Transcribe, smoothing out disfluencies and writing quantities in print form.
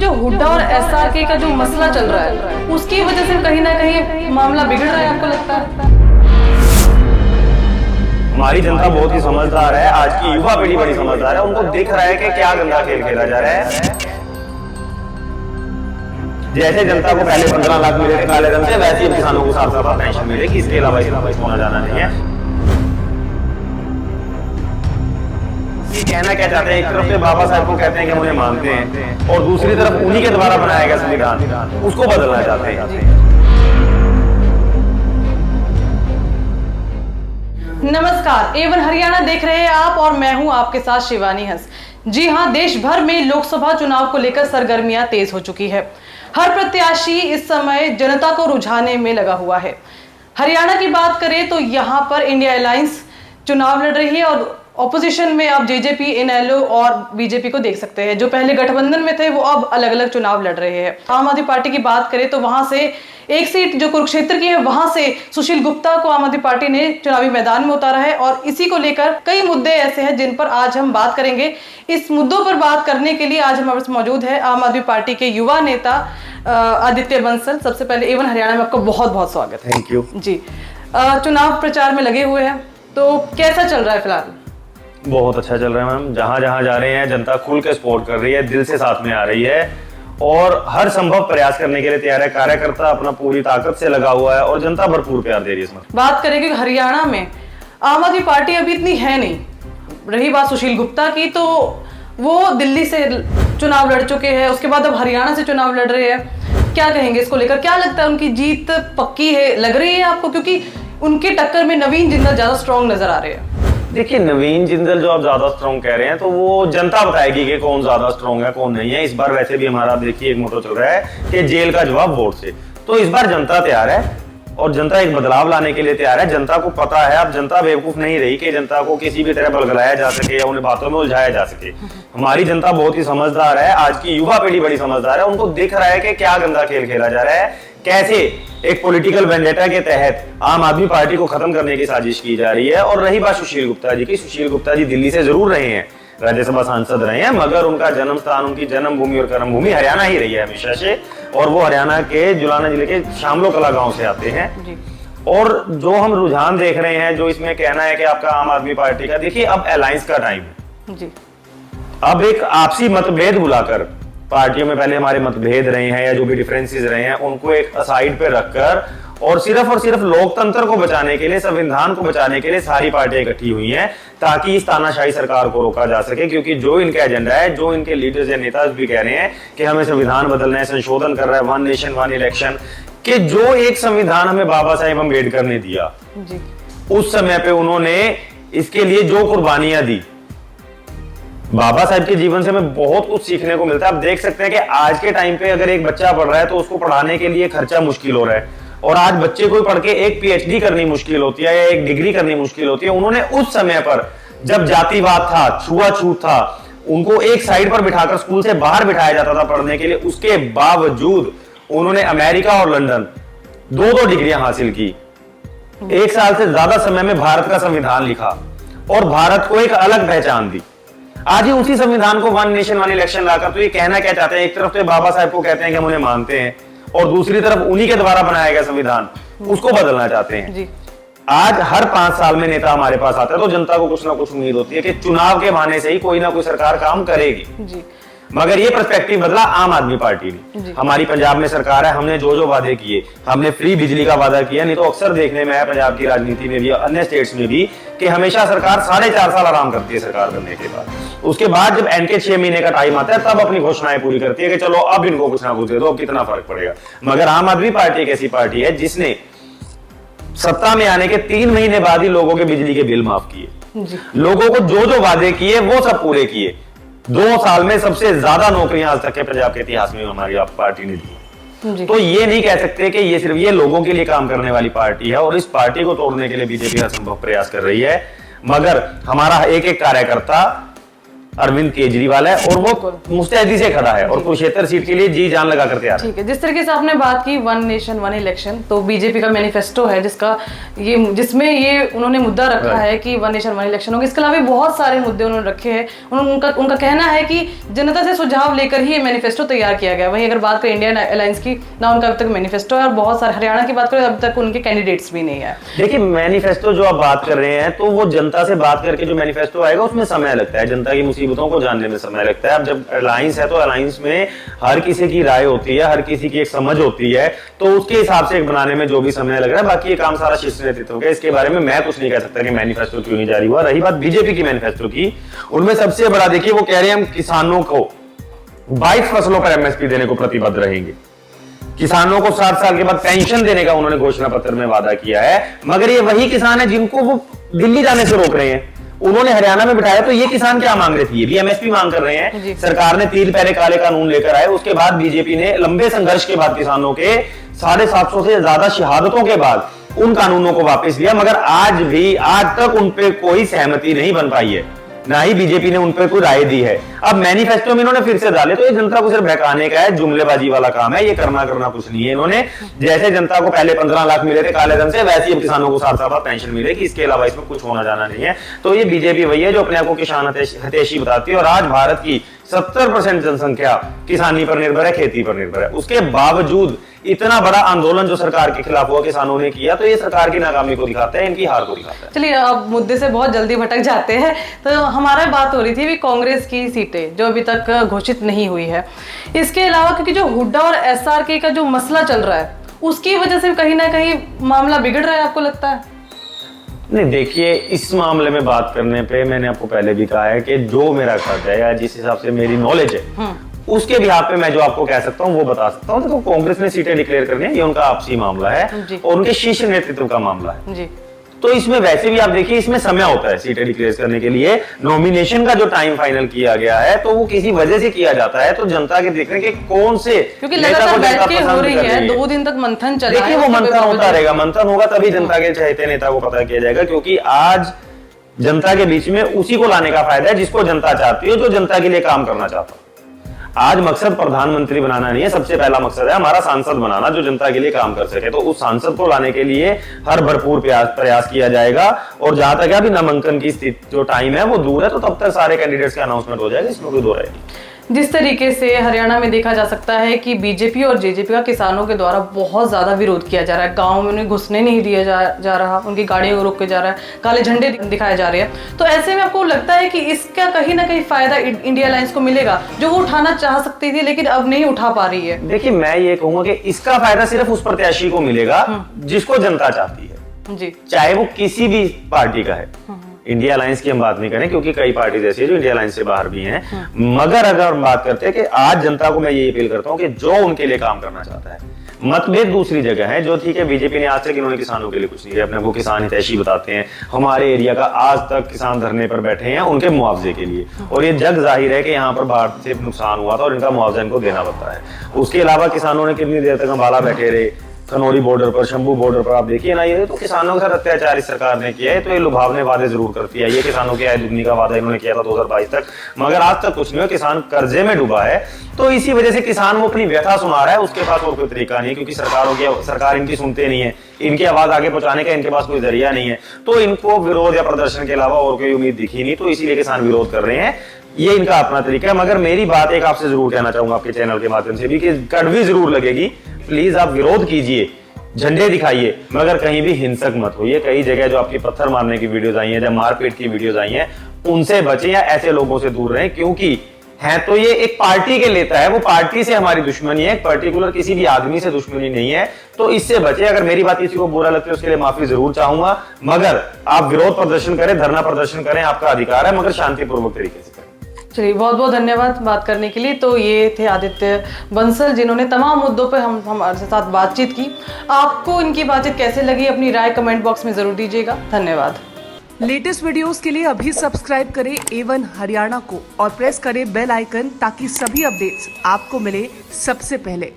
जो हुड्डा और एसआरके का जो मसला चल रहा है उसकी वजह से कहीं ना कहीं मामला बिगड़ रहा है, आपको लगता है? हमारी जनता बहुत ही समझदार है, आज की युवा पीढ़ी बड़ी समझदार है। उनको दिख रहा है कि क्या गंदा खेल खेला जा रहा है। जैसे जनता को पहले 15 लाख मिले थे काले धन से, वैसे ही किसानों को 7-7 पेंशन मिलेगी। इसके अलावा इसका कुछ होना जाना नहीं है। कहना क्या चाहते हैं, एक तरफ से बाबा साहब को कहते हैं कि हम उन्हें मानते हैं, और दूसरी तरफ उन्हीं के द्वारा बनाया गया संविधान उसको बदलना चाहते हैं। नमस्कार, एवन हरियाणा देख रहे हैं आप और मैं हूं आपके साथ शिवानी हंस। जी हां, देश भर में लोकसभा चुनाव को लेकर सरगर्मियां तेज हो चुकी है। हर प्रत्याशी इस समय जनता को रुझाने में लगा हुआ है। हरियाणा की बात करें तो यहां पर इंडिया अलायंस चुनाव लड़ रही है और ऑपोजिशन में आप जेजेपी, इनेलो और बीजेपी को देख सकते हैं। जो पहले गठबंधन में थे वो अब अलग अलग चुनाव लड़ रहे हैं। आम आदमी पार्टी की बात करें तो वहां से एक सीट जो कुरुक्षेत्र की है वहां से सुशील गुप्ता को आम आदमी पार्टी ने चुनावी मैदान में उतारा है और इसी को लेकर कई मुद्दे ऐसे हैं जिन पर आज हम बात करेंगे। इस मुद्दों पर बात करने के लिए आज हमारे पास मौजूद है आम आदमी पार्टी के युवा नेता आदित्य बंसल। सबसे पहले एवन हरियाणा में आपका बहुत बहुत स्वागत है। थैंक यू जी। चुनाव प्रचार में लगे हुए हैं, तो कैसा चल रहा है फिलहाल? बहुत अच्छा चल रहा है मैम। जहां जहां जा रहे हैं जनता खुल के सपोर्ट कर रही है, दिल से साथ में आ रही है और हर संभव प्रयास करने के लिए तैयार है। कार्यकर्ता अपना पूरी ताकत से लगा हुआ है और जनता भरपूर प्यार दे रही है। इसमें बात करें कि हरियाणा में आम आदमी पार्टी अभी इतनी है नहीं। रही बात सुशील गुप्ता की, तो वो दिल्ली से चुनाव लड़ चुके हैं, उसके बाद अब हरियाणा से चुनाव लड़ रहे हैं। क्या कहेंगे इसको लेकर? क्या लगता है उनकी जीत पक्की है, लग रही है आपको? क्योंकि उनके टक्कर में नवीन जिंदल ज्यादा स्ट्रॉन्ग नजर आ रहे हैं। देखिए, नवीन जिंदल जो आप ज्यादा स्ट्रॉन्ग कह रहे हैं तो वो जनता बताएगी कि कौन ज्यादा स्ट्रॉन्ग है कौन नहीं है। इस बार वैसे भी हमारा देखिए एक मोटो चल रहा है कि जेल का जवाब वोट से। तो इस बार जनता तैयार है और जनता एक बदलाव लाने के लिए तैयार है। जनता को पता है, अब जनता बेवकूफ नहीं रही कि जनता को किसी भी तरह बलगलाया जा सके या उन्हें बातों में उलझाया जा सके। हमारी जनता बहुत ही समझदार है, आज की युवा पीढ़ी बड़ी समझदार है। उनको दिख रहा है कि क्या गंदा खेल खेला जा रहा है, कैसे एक पॉलिटिकल वेंडेटा के तहत आम आदमी पार्टी को खत्म करने की साजिश की जा रही है। और रही बात सुशील गुप्ता जी की, सुशील गुप्ता जी दिल्ली से जरूर रहे हैं, राज्यसभा सांसद रहे हैं, मगर उनका जन्म स्थान, उनकी जन्मभूमि और कर्मभूमि हरियाणा ही रही है हमेशा से। और वो हरियाणा के जुलाना जिले के शामलो कला गांव से आते हैं। और जो हम रुझान देख रहे हैं, जो इसमें कहना है कि आपका आम आदमी पार्टी का, देखिए अब अलायंस का टाइम है जी। अब एक आपसी मतभेद बुलाकर, पार्टियों में पहले हमारे मतभेद रहे हैं या जो भी डिफरेंसेस रहे हैं उनको एक साइड पे रखकर और सिर्फ लोकतंत्र को बचाने के लिए, संविधान को बचाने के लिए सारी पार्टियां इकट्ठी हुई हैं ताकि इस तानाशाही सरकार को रोका जा सके। क्योंकि जो इनका एजेंडा है, जो इनके लीडर्स या नेता भी कह रहे हैं कि हमें संविधान बदलना है, संशोधन कर रहा है, वन नेशन वन इलेक्शन, कि जो एक संविधान हमें बाबा साहेब अम्बेडकर ने दिया जी। उस समय पे उन्होंने इसके लिए जो कुर्बानियां दी, बाबा साहब के जीवन से हमें बहुत कुछ सीखने को मिलता है। आप देख सकते हैं कि आज के टाइम पे अगर एक बच्चा पढ़ रहा है तो उसको पढ़ाने के लिए खर्चा मुश्किल हो रहा है, और आज बच्चे को पढ़ के एक पीएचडी करनी मुश्किल होती है या एक डिग्री करनी मुश्किल होती है। उन्होंने उस समय पर जब जातिवाद था, छुआछूत था, उनको एक साइड पर बिठाकर स्कूल से बाहर बिठाया जाता था पढ़ने के लिए, उसके बावजूद उन्होंने अमेरिका और लंदन दो डिग्रियां हासिल की। एक साल से ज्यादा समय में भारत का संविधान लिखा और भारत को एक अलग पहचान दी। आज ही उसी संविधान को वन नेशन वन इलेक्शन लाकर, तो ये कहना क्या चाहते हैं, एक तरफ तो बाबा साहब को कहते हैं कि हम उन्हें मानते हैं और दूसरी तरफ उन्हीं के द्वारा बनाया गया संविधान उसको बदलना चाहते हैं जी। आज हर 5 साल में नेता हमारे पास आता है तो जनता को कुछ ना कुछ उम्मीद होती है कि चुनाव के बहाने से ही कोई ना कोई सरकार काम करेगी जी। मगर ये पर्सपेक्टिव बदला आम आदमी पार्टी ने। हमारी पंजाब में सरकार है, हमने जो वादे किए, हमने फ्री बिजली का वादा किया। नहीं तो अक्सर देखने में है पंजाब की राजनीति में भी, अन्य स्टेट्स में भी, कि हमेशा सरकार 4.5 साल आराम करती है सरकार बनने के बाद। उसके बाद जब एंड के 6 महीने का टाइम आता है तब अपनी घोषणाएं पूरी करती है कि चलो अब इनको कुछ ना कुछ दे दो, अब कितना फर्क पड़ेगा। मगर आम आदमी पार्टी एक ऐसी पार्टी है जिसने सत्ता में आने के 3 महीने बाद ही लोगों के बिजली के बिल माफ किए, लोगों को जो वादे किए वो सब पूरे किए। 2 साल में सबसे ज्यादा नौकरियां आज तक के पंजाब के इतिहास में हमारी पार्टी ने दी। तो ये नहीं कह सकते कि ये सिर्फ ये लोगों के लिए काम करने वाली पार्टी है, और इस पार्टी को तोड़ने के लिए बीजेपी हर संभव प्रयास कर रही है। मगर हमारा एक एक कार्यकर्ता अरविंद केजरीवाल है और वो मुस्तैदी से खड़ा है और कुरुक्षेत्र सीट के लिए जी जान लगा कर तैयार है। ठीक है, जिस तरीके से आपने बात की वन नेशन वन इलेक्शन, तो बीजेपी का मैनिफेस्टो है जिसमें ये उन्होंने मुद्दा रखा है कि वन नेशन वन इलेक्शन होगा। इसके अलावा बहुत सारे मुद्दे उन्होंने रखे हैं। उनका कहना है कि जनता से सुझाव लेकर ही ये मैनिफेस्टो तैयार किया गया। वहीं अगर बात करें इंडियन अलायंस की, ना उनका अब तक मैनिफेस्टो है और बहुत सारे, हरियाणा की बात करें अब तक उनके कैंडिडेट्स भी नहीं है। देखिए मैनिफेस्टो जो आप बात कर रहे हैं तो वो जनता से बात करके जो मैनिफेस्टो आएगा उसमें समय लगता है, जनता की मुसीबतों को जानने में समय लगता है। अब जब अलायंस है तो अलायंस में हर किसी की राय होती है, हर किसी की एक समझ होती है, तो उसके हिसाब से बनाने में जो भी समय लग रहा है, बाकी ये काम सारा शीर्ष नेतृत्व का। इसके बारे में मैं कुछ नहीं कह सकता कि मैनिफेस्टो क्यों नहीं जारी हुआ। रही बात बीजेपी की मैनिफेस्टो की, उनमें सबसे बड़ा देखिए वो कह रहे हैं हम किसानों को 22 फसलों पर एमएसपी देने को प्रतिबद्ध रहेंगे। किसानों को 60 साल के बाद पेंशन देने का उन्होंने घोषणा पत्र में वादा किया है। मगर ये वही किसान है जिनको वो दिल्ली जाने से रोक रहे हैं। उन्होंने हरियाणा में बिठाया तो ये किसान क्या मांग रहे थे, ये भी एमएसपी मांग कर रहे हैं। सरकार ने 3 पहले काले कानून लेकर आए, उसके बाद बीजेपी ने लंबे संघर्ष के बाद किसानों के 750 से ज्यादा शहादतों के बाद उन कानूनों को वापस लिया। मगर आज तक उन पे कोई सहमति नहीं बन पाई है, ना ही बीजेपी ने उन पर कोई राय दी है। अब मैनिफेस्टो में इन्होंने फिर से डाले तो ये जनता को सिर्फ बहकाने का है, जुमलेबाजी वाला काम है। ये करना कुछ नहीं है। इन्होंने जैसे जनता को पहले 15 लाख मिले थे काले धन से, वैसे ही अब किसानों को 60 साल बाद पेंशन मिलेगी। इसके अलावा इसमें कुछ होना जाना नहीं है। तो ये बीजेपी वही है जो अपने आप को किसान हितैषी बताती है। और आज भारत की 70% जनसंख्या किसानी पर निर्भर है, खेती पर निर्भर है। उसके बावजूद इतना बड़ा आंदोलन जो सरकार के खिलाफ हुआ किसानों ने किया, तो ये सरकार की नाकामी को दिखाता है, इनकी हार को दिखाता है। चलिए अब मुद्दे से बहुत जल्दी भटक जाते हैं। तो हमारा बात हो रही थी भी कांग्रेस की सीटें जो अभी तक घोषित नहीं हुई है। इसके अलावा क्योंकि जो हुड्डा और एसआरके का जो मसला चल रहा है, उसकी वजह से कहीं ना कहीं मामला बिगड़ रहा है, आपको लगता है? नहीं, देखिए इस मामले में बात करने पे मैंने आपको पहले भी कहा है कि जो मेरा खर्च है या जिस हिसाब से मेरी नॉलेज है उसके भी पे मैं जो आपको कह सकता हूँ वो बता सकता हूँ। देखो कांग्रेस ने सीटें डिक्लेयर करनी है, ये उनका आपसी मामला है और उनके शीर्ष नेतृत्व का मामला है जी। तो इसमें वैसे भी आप देखिए इसमें समय होता है सीटें डिक्लेयर करने के लिए। नॉमिनेशन का जो टाइम फाइनल किया गया है तो वो किसी वजह से किया जाता है, तो जनता के देखने के कौन से क्योंकि लगातार बैठकें हो रही है, 2 दिन तक मंथन चला है। देखिए वो मंथन होता रहेगा, मंथन होगा तभी जनता के चाहते नेता को पता किया जाएगा। क्योंकि आज जनता के बीच में उसी को लाने का फायदा है जिसको जनता चाहती है, जो जनता के लिए काम करना चाहता है। आज मकसद प्रधानमंत्री बनाना नहीं है, सबसे पहला मकसद है हमारा सांसद बनाना जो जनता के लिए काम कर सके। तो उस सांसद को लाने के लिए हर भरपूर प्रयास किया जाएगा। और जहां तक अभी नामांकन की स्थिति जो टाइम है वो दूर है, तो तब तक सारे कैंडिडेट्स का अनाउंसमेंट हो जाएगा, इसमें कोई दो राय नहीं। जिस तरीके से हरियाणा में देखा जा सकता है कि बीजेपी और जेजेपी का किसानों के द्वारा बहुत ज्यादा विरोध किया जा रहा है, गांव में उन्हें घुसने नहीं दिया जा रहा, उनकी गाड़ियों को रोक के जा रहा है, काले झंडे दिखाए जा रहे हैं। तो ऐसे में आपको लगता है कि इसका कहीं ना कहीं फायदा इंडिया अलायंस को मिलेगा जो वो उठाना चाह सकती थी लेकिन अब नहीं उठा पा रही है? देखिए मैं ये कहूंगा कि इसका फायदा सिर्फ उस प्रत्याशी को मिलेगा जिसको जनता चाहती है जी, चाहे वो किसी भी पार्टी का है। इंडिया अलायंस की हम बात नहीं करें क्योंकि कई पार्टी ऐसी है जो इंडिया अलायंस से बाहर भी हैं। मगर अगर हम बात करते हैं कि आज जनता को मैं ये अपील करता हूं कि जो उनके लिए काम करना चाहता है, मतभेद दूसरी जगह है। जो ठीक है बीजेपी ने आज तक इन्होंने किसानों के लिए कुछ नहीं किया, अपने को किसान हितैषी बताते हैं। हमारे एरिया का आज तक किसान धरने पर बैठे हैं उनके मुआवजे के लिए, और ये जग जाहिर है कि यहाँ पर बाढ़ से नुकसान हुआ था और इनका मुआवजा इनको देना पड़ता है। उसके अलावा किसानों ने कितनी देर तक अंबाला बैठे रहे, खनौरी बॉर्डर पर, शंभू बॉर्डर पर आप देखिए ना, ये तो किसानों के साथ अत्याचार इस सरकार ने किया है। तो ये लुभावने वादे जरूर करती है, ये किसानों की आय दुगनी का वादा इन्होंने किया था 2022 तक, मगर आज तक कुछ नहीं हुआ। किसान कर्जे में डूबा है, तो इसी वजह से किसान वो अपनी व्यथा सुना रहा है, उसके पास और कोई तरीका नहीं है क्योंकि सरकार इनकी सुनते नहीं है, इनकी आवाज आगे पहुंचाने का इनके पास कोई जरिया नहीं है। तो इनको विरोध या प्रदर्शन के अलावा और कोई उम्मीद दिखी नहीं, तो इसीलिए किसान विरोध कर रहे हैं। ये इनका अपना तरीका है। मगर मेरी बात एक आपसे जरूर कहना चाहूंगा आपके चैनल के माध्यम से भी कि कड़वी जरूर लगेगी, प्लीज आप विरोध कीजिए, झंडे दिखाइए, मगर कहीं भी हिंसक मत होइए। कई जगह जो आपकी पत्थर मारने की वीडियोस आई हैं, जब मारपीट की वीडियोस आई हैं, उनसे बचें या ऐसे लोगों से दूर रहें। क्योंकि है तो ये एक पार्टी के लेता है, वो पार्टी से हमारी दुश्मनी है, एक पर्टिकुलर किसी भी आदमी से दुश्मनी नहीं है। तो इससे बचे। अगर मेरी बात किसी को बुरा लगता है उसके लिए माफी जरूर चाहूंगा, मगर आप विरोध प्रदर्शन करें, धरना प्रदर्शन करें, आपका अधिकार है, मगर शांतिपूर्वक तरीके से करें। चलिए बहुत बहुत धन्यवाद बात करने के लिए। तो ये थे आदित्य बंसल जिन्होंने तमाम मुद्दों पर हमारे साथ बातचीत की। आपको इनकी बातचीत कैसे लगी अपनी राय कमेंट बॉक्स में जरूर दीजिएगा। धन्यवाद। लेटेस्ट वीडियोस के लिए अभी सब्सक्राइब करें A1 हरियाणा को और प्रेस करें बेल आइकन ताकि सभी अपडेट्स आपको मिले सबसे पहले।